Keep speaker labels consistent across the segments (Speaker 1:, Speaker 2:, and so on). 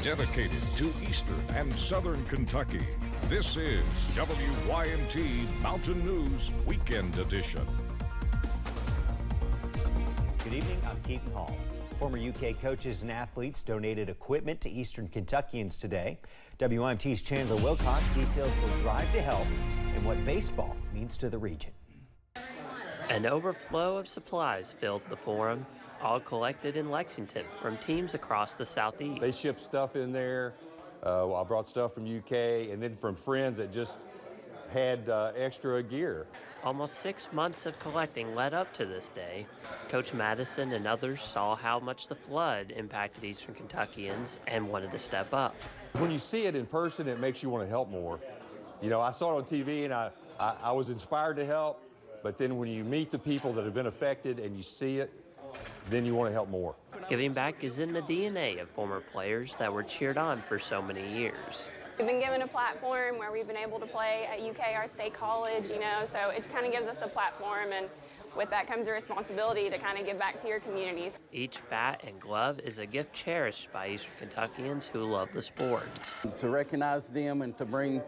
Speaker 1: dedicated to eastern and southern Kentucky. This is WYMT Mountain News Weekend Edition.
Speaker 2: Good evening, I'm Keaton Hall. Former UK coaches and athletes donated equipment to eastern Kentuckians today. WYMT's Chandler Wilcox details the drive to help and what baseball means to the region.
Speaker 3: An overflow of supplies filled the forum, all collected in Lexington from teams across the southeast.
Speaker 4: They shipped stuff in there. I brought stuff from UK and then from friends that just had extra gear.
Speaker 3: Almost 6 months of collecting led up to this day. Coach Madison and others saw how much the flood impacted eastern Kentuckians and wanted to step up.
Speaker 4: When you see it in person, it makes you want to help more. You know, I saw it on TV and I was inspired to help, but then when you meet the people that have been affected and you see it, then you want to help more.
Speaker 3: Giving back is in the DNA of former players that were cheered on for so many years.
Speaker 5: We've been given a platform where we've been able to play at UK, our state college, you know, so it kind of gives us a platform, and with that comes a responsibility to kind of give back to your communities.
Speaker 3: Each bat and glove is a gift cherished by eastern Kentuckians who love the sport.
Speaker 6: To recognize them and to bring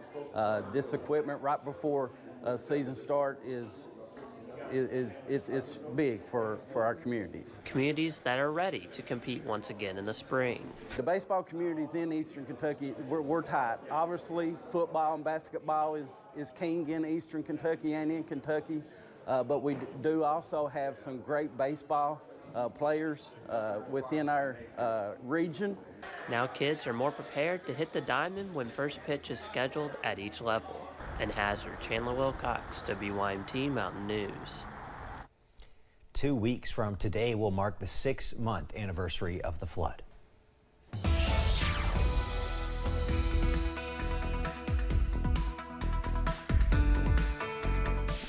Speaker 6: this equipment right before season start it's big for our communities.
Speaker 3: Communities that are ready to compete once again in the spring.
Speaker 6: The baseball communities in eastern Kentucky, we're tight. Obviously, football and basketball is king in eastern Kentucky and in Kentucky, but we do also have some great baseball players within our region.
Speaker 3: Now kids are more prepared to hit the diamond when first pitch is scheduled at each level. And Hazard, Chandler Wilcox, WYMT Mountain News.
Speaker 2: 2 weeks from today will mark the 6-month anniversary of the flood.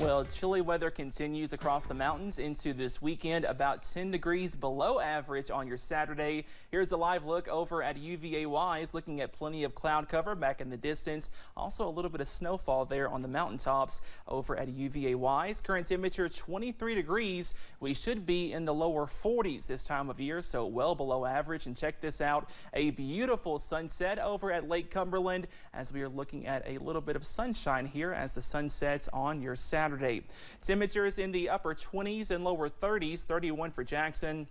Speaker 7: Well, chilly weather continues across the mountains into this weekend, about 10 degrees below average on your Saturday. Here's a live look over at UVA-wise, looking at plenty of cloud cover back in the distance. Also a little bit of snowfall there on the mountaintops over at UVA-wise. Current temperature 23 degrees. We should be in the lower 40s this time of year, so well below average. And check this out, a beautiful sunset over at Lake Cumberland as we are looking at a little bit of sunshine here as the sun sets on your Saturday. Temperatures in the upper 20s and lower 30s, 31 for Jackson.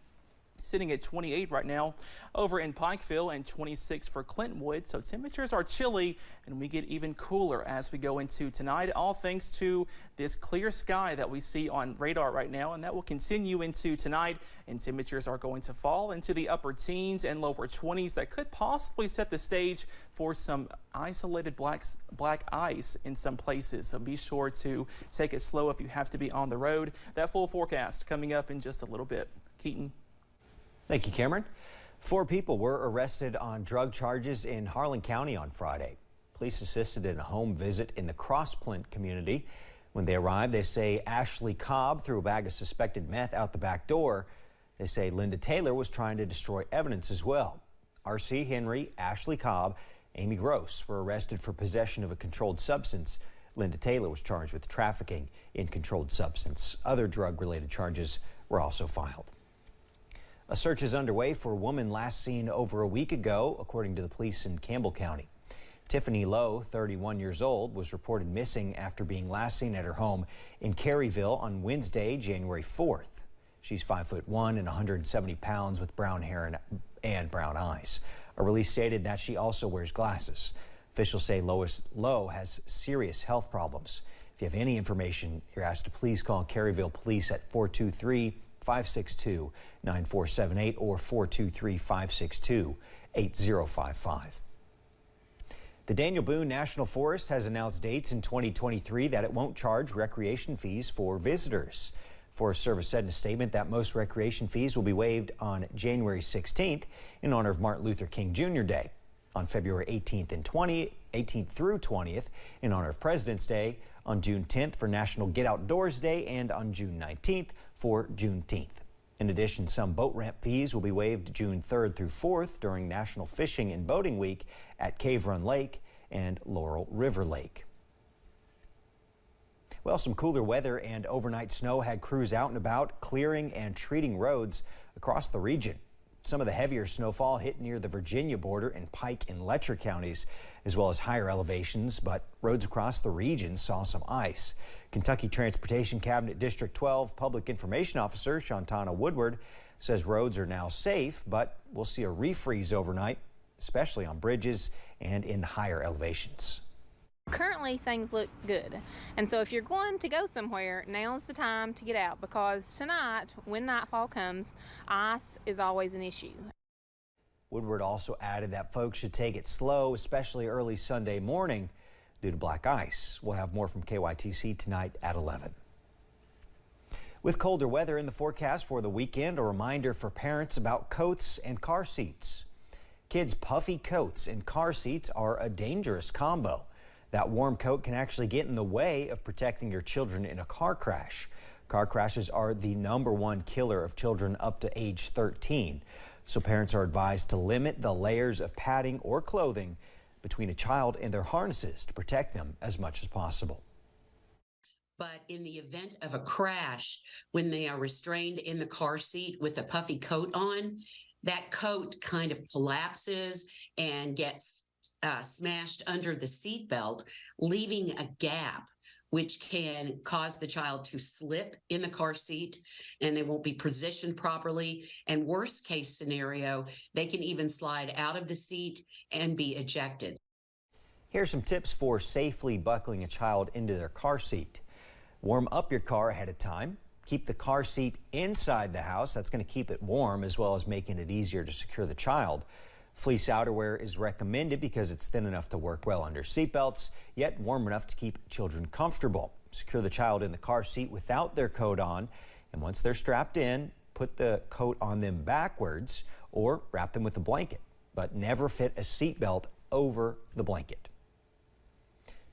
Speaker 7: Sitting at 28 right now over in Pikeville and 26 for Clintwood. So temperatures are chilly and we get even cooler as we go into tonight, all thanks to this clear sky that we see on radar right now, and that will continue into tonight, and temperatures are going to fall into the upper teens and lower 20s. That could possibly set the stage for some isolated black ice in some places, so be sure to take it slow if you have to be on the road. That full forecast coming up in just a little bit. Keaton.
Speaker 2: Thank you, Cameron. 4 people were arrested on drug charges in Harlan County on Friday. Police assisted in a home visit in the Cross Plint community. When they arrived, they say Ashley Cobb threw a bag of suspected meth out the back door. They say Linda Taylor was trying to destroy evidence as well. R.C. Henry, Ashley Cobb, Amy Gross were arrested for possession of a controlled substance. Linda Taylor was charged with trafficking in controlled substance. Other drug-related charges were also filed. A search is underway for a woman last seen over a week ago, according to the police in Campbell County. Tiffany Lowe, 31 years old, was reported missing after being last seen at her home in Caryville on Wednesday, January 4th. She's 5'1" and 170 pounds with brown hair and brown eyes. A release stated that she also wears glasses. Officials say Lowe has serious health problems. If you have any information, you're asked to please call Caryville Police at 423-562-9478 or 423-562-8055. The Daniel Boone National Forest has announced dates in 2023 that it won't charge recreation fees for visitors. Forest Service said in a statement that most recreation fees will be waived on January 16th in honor of Martin Luther King Jr. Day, on February 18th through 20th in honor of President's Day, on June 10th for National Get Outdoors Day, and on June 19th for Juneteenth. In addition, some boat ramp fees will be waived June 3rd through 4th during National Fishing and Boating Week at Cave Run Lake and Laurel River Lake. Well, some cooler weather and overnight snow had crews out and about clearing and treating roads across the region. Some of the heavier snowfall hit near the Virginia border in Pike and Letcher counties, as well as higher elevations, but roads across the region saw some ice. Kentucky Transportation Cabinet District 12 Public Information Officer Shantana Woodward says roads are now safe, but we'll see a refreeze overnight, especially on bridges and in the higher elevations.
Speaker 8: Currently, things look good, and so if you're going to go somewhere, now's the time to get out, because tonight, when nightfall comes, ice is always an issue.
Speaker 2: Woodward also added that folks should take it slow, especially early Sunday morning due to black ice. We'll have more from KYTC tonight at 11. With colder weather in the forecast for the weekend, a reminder for parents about coats and car seats. Kids' puffy coats and car seats are a dangerous combo. That warm coat can actually get in the way of protecting your children in a car crash. Car crashes are the #1 killer of children up to age 13. So parents are advised to limit the layers of padding or clothing between a child and their harnesses to protect them as much as possible.
Speaker 9: But in the event of a crash, when they are restrained in the car seat with a puffy coat on, that coat kind of collapses and gets smashed under the seat belt, leaving a gap, which can cause the child to slip in the car seat, and they won't be positioned properly. And worst case scenario, they can even slide out of the seat and be ejected.
Speaker 2: Here are some tips for safely buckling a child into their car seat. Warm up your car ahead of time. Keep the car seat inside the house. That's going to keep it warm as well as making it easier to secure the child. Fleece outerwear is recommended because it's thin enough to work well under seatbelts, yet warm enough to keep children comfortable. Secure the child in the car seat without their coat on, and once they're strapped in, put the coat on them backwards or wrap them with a blanket, but never fit a seatbelt over the blanket.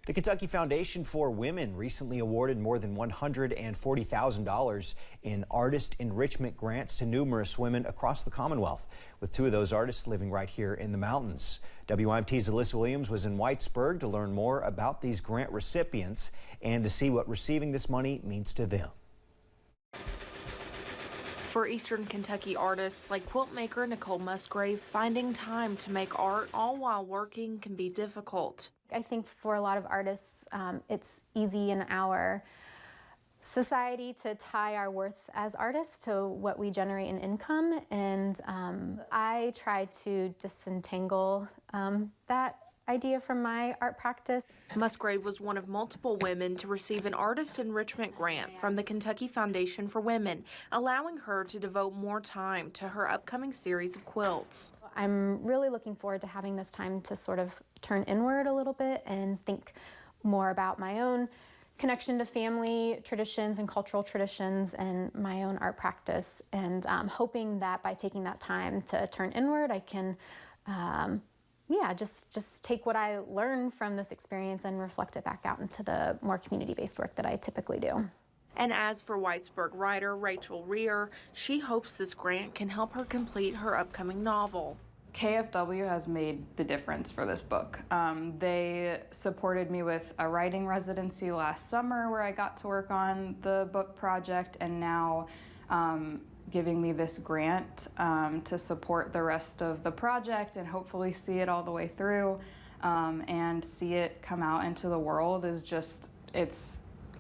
Speaker 2: The Kentucky Foundation for Women recently awarded more than $140,000 in artist enrichment grants to numerous women across the Commonwealth, with 2 of those artists living right here in the mountains. WYMT's Alyssa Williams was in Whitesburg to learn more about these grant recipients and to see what receiving this money means to them.
Speaker 10: For Eastern Kentucky artists like quilt maker Nicole Musgrave, finding time to make art all while working can be difficult.
Speaker 11: I think for a lot of artists, it's easy in our society to tie our worth as artists to what we generate in income, and I try to disentangle that idea from my art practice.
Speaker 10: Musgrave was one of multiple women to receive an artist enrichment grant from the Kentucky Foundation for Women, allowing her to devote more time to her upcoming series of quilts.
Speaker 11: I'm really looking forward to having this time to sort of turn inward a little bit and think more about my own connection to family traditions and cultural traditions and my own art practice, and hoping that by taking that time to turn inward, I can just take what I learned from this experience and reflect it back out into the more community-based work that I typically do.
Speaker 10: And as for Whitesburg writer Rachel Rear, she hopes this grant can help her complete her upcoming novel.
Speaker 12: KFW has made the difference for this book. They supported me with a writing residency last summer where I got to work on the book project, and now giving me this grant to support the rest of the project and hopefully see it all the way through and see it come out into the world is just,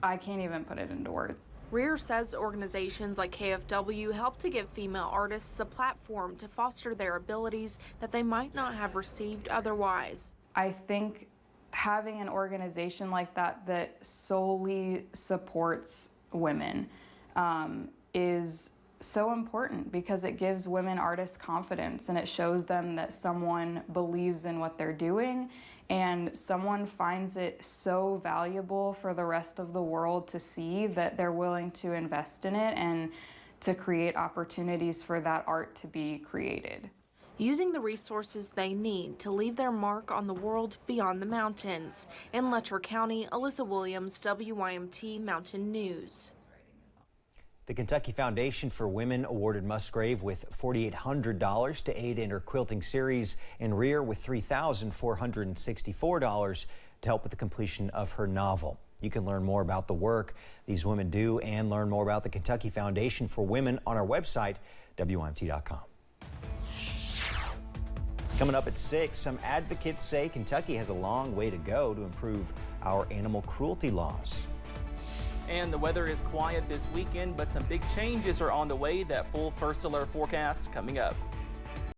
Speaker 12: I can't even put it into words.
Speaker 10: Rear says organizations like KFW help to give female artists a platform to foster their abilities that they might not have received otherwise.
Speaker 12: I think having an organization like that that solely supports women is so important, because it gives women artists confidence and it shows them that someone believes in what they're doing and someone finds it so valuable for the rest of the world to see that they're willing to invest in it and to create opportunities for that art to be created.
Speaker 10: Using the resources they need to leave their mark on the world beyond the mountains. In Letcher County, Alyssa Williams, WYMT Mountain News.
Speaker 2: The Kentucky Foundation for Women awarded Musgrave with $4,800 to aid in her quilting series, and Rear with $3,464 to help with the completion of her novel. You can learn more about the work these women do and learn more about the Kentucky Foundation for Women on our website, WYMT.com. Coming up at 6, some advocates say Kentucky has a long way to go to improve our animal cruelty laws.
Speaker 7: And the weather is quiet this weekend, but some big changes are on the way. That full first alert forecast coming up.